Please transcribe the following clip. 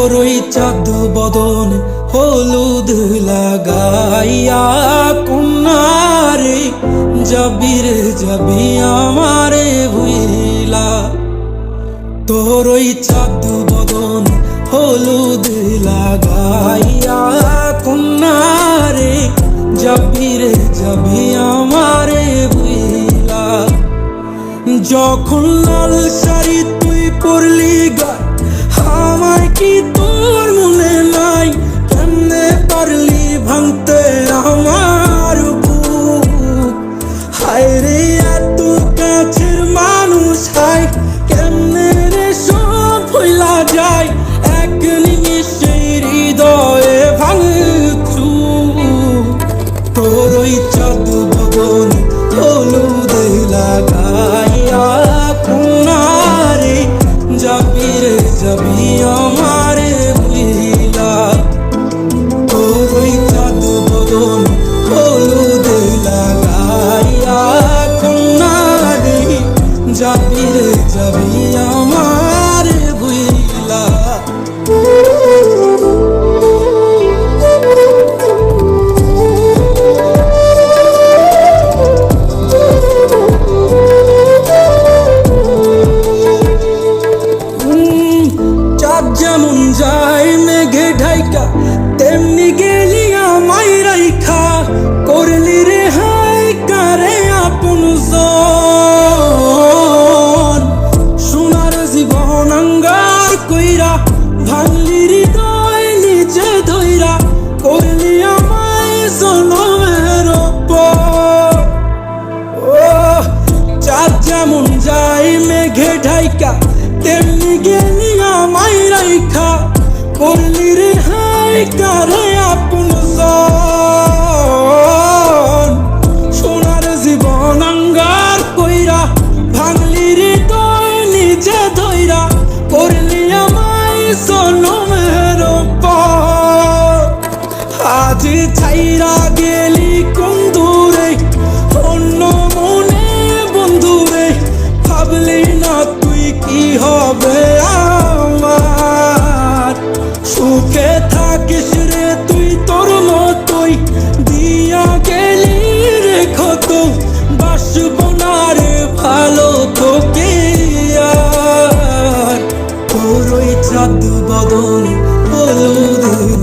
তোর ওই চাঁদ বদন হলুদ লাগাইয়া কন্যারে যাবি রে যাবি আমারে ভুইলা। তোর ওই চাঁদ বদন হলুদ লাগাইয়া কন্যারে যাবি রে যাবি আমারে ভুইলা। যখন লাল শাড়ি তুই পরলি গায় আমায় কি তোর মনে নাই? কেমনে পারলি ভাঙতে আমার বুক? হায় রে এত কাছের মানুষ হায় কেমনে রে সব ভুইলা যায়? এক নিমিষে হৃদয়ে ভাঙচু। তোর ওই চাঁদ বদন হলুদ লাগাইয়া কন্যারে যাবি রে যাবি আমারে ভুইলা। তোর ওই চাঁদ বদন হলুদ লাগাইয়া কন্যারে যাবি রে যাবি আমারে ভুইলা। যেমন যায় মেঘে ঢাইকা তেমনি গেলি আমায় রাইখা করলি রে হাই কারে আপন জন। সোনার জীবন আঙ্গার কইরা ভাঙলি হৃদয় নিজে ধইরা করলি আমায় জনমের পর। ও চাঁদ যেমন যায় মেঘে ঢাইকা তেমনি গেলি আমায় রাইখা করলি রে হাই কারে আপন জন। সোনার জীবন আঙ্গার কইরা ভাঙলি হৃদয় নিজে ধইরা করলি আমায় জনমের পর। আজ ছাইরা গেলি কোন দূরে অন্য মনে বন্ধুরে ভাবলি না তুই কি হবে আমার? সুখে থাকিস রে তুই তোর মতোই দিয়া গেলি রে ক্ষত বাসব না রে ভালো তোকে আর। তোর ওই চাঁদ বদন হলুদ